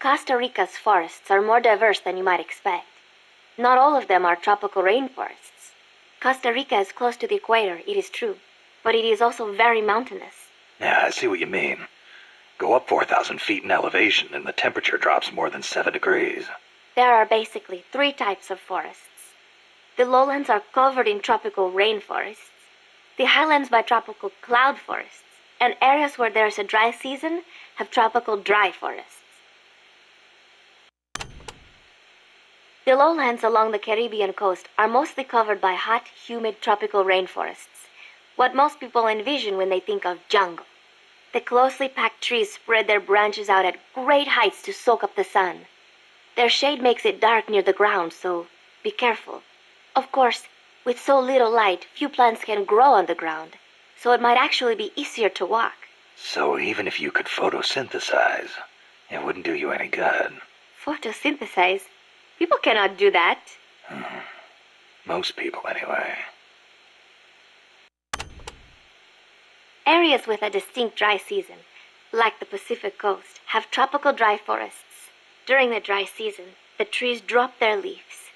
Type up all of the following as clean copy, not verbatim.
Costa Rica's forests are more diverse than you might expect. Not all of them are tropical rainforests. Costa Rica is close to the equator, it is true, but it is also very mountainous. Yeah, I see what you mean. Go up 4,000 feet in elevation and the temperature drops more than 7 degrees. There are basically 3 types of forests. The lowlands are covered in tropical rainforests, the highlands by tropical cloud forests, and areas where there is a dry season have tropical dry forests. The lowlands along the Caribbean coast are mostly covered by hot, humid tropical rainforests, what most people envision when they think of jungle. The closely packed trees spread their branches out at great heights to soak up the sun. Their shade makes it dark near the ground, so be careful. Of course, with so little light, few plants can grow on the ground, so it might actually be easier to walk. So even if you could photosynthesize, it wouldn't do you any good. Photosynthesize? People cannot do that. Most people, anyway. Areas with a distinct dry season, like the Pacific coast, have tropical dry forests. During the dry season, the trees drop their leaves.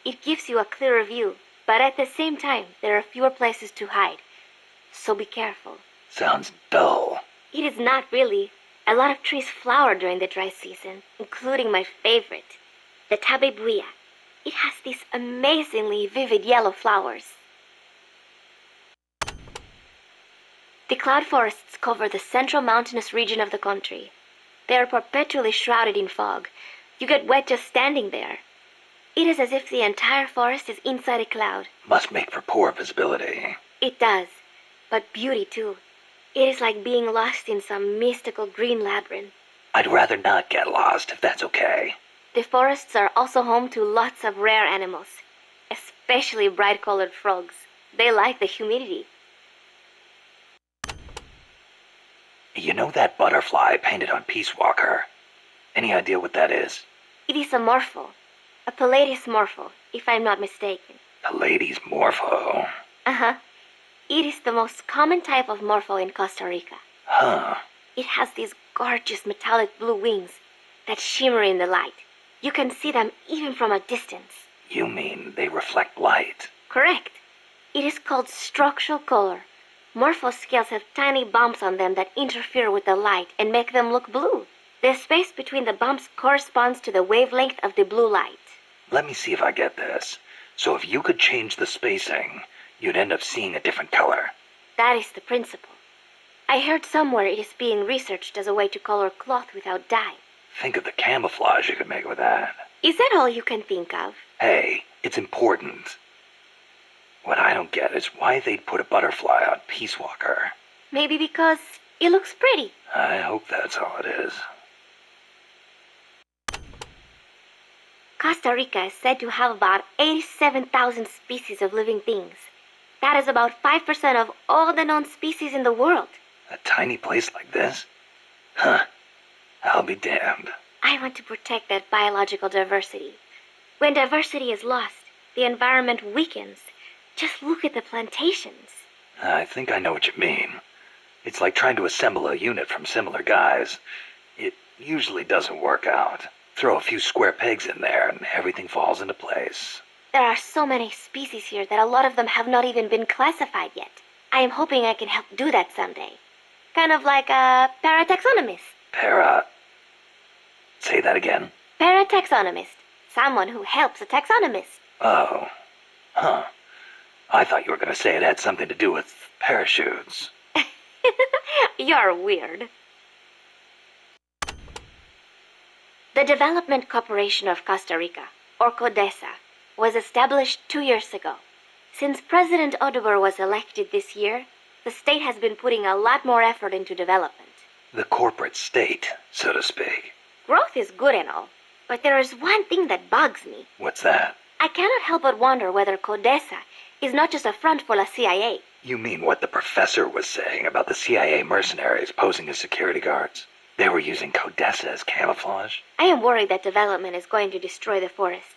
It gives you a clearer view, but at the same time, there are fewer places to hide. So be careful. Sounds dull. It is not really. A lot of trees flower during the dry season, including my favorite, the tabebuia. It has these amazingly vivid yellow flowers. The cloud forests cover the central mountainous region of the country. They are perpetually shrouded in fog. You get wet just standing there. It is as if the entire forest is inside a cloud. Must make for poor visibility. It does, but beauty too. It is like being lost in some mystical green labyrinth. I'd rather not get lost, if that's okay. The forests are also home to lots of rare animals, especially bright-colored frogs. They like the humidity. You know that butterfly painted on Peace Walker? Any idea what that is? It is a Morpho, a Palladius Morpho, if I'm not mistaken. Palladius Morpho. Uh-huh. It is the most common type of Morpho in Costa Rica. Huh. It has these gorgeous metallic blue wings that shimmer in the light. You can see them even from a distance. You mean they reflect light? Correct. It is called structural color. Morpho scales have tiny bumps on them that interfere with the light and make them look blue. The space between the bumps corresponds to the wavelength of the blue light. Let me see if I get this. So if you could change the spacing, you'd end up seeing a different color. That is the principle. I heard somewhere it is being researched as a way to color cloth without dye. Think of the camouflage you could make with that. Is that all you can think of? Hey, it's important. What I don't get is why they'd put a butterfly on Peace Walker. Maybe because it looks pretty. I hope that's all it is. Costa Rica is said to have about 87,000 species of living things. That is about 5% of all the known species in the world. A tiny place like this? Huh. I'll be damned. I want to protect that biological diversity. When diversity is lost, the environment weakens. Just look at the plantations. I think I know what you mean. It's like trying to assemble a unit from similar guys. It usually doesn't work out. Throw a few square pegs in there and everything falls into place. There are so many species here that a lot of them have not even been classified yet. I am hoping I can help do that someday. Kind of like a parataxonomist. Say that again? Parataxonomist. Someone who helps a taxonomist. Oh. Huh. I thought you were going to say it had something to do with parachutes. You're weird. The Development Corporation of Costa Rica, or CODESA, was established 2 years ago. Since President Oduber was elected this year, the state has been putting a lot more effort into development. The corporate state, so to speak. Growth is good and all, but there is one thing that bugs me. What's that? I cannot help but wonder whether CODESA is not just a front for the CIA. You mean what the professor was saying about the CIA mercenaries posing as security guards? They were using CODESA as camouflage? I am worried that development is going to destroy the forests,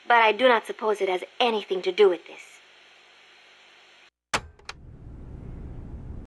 but I do not suppose it has anything to do with this.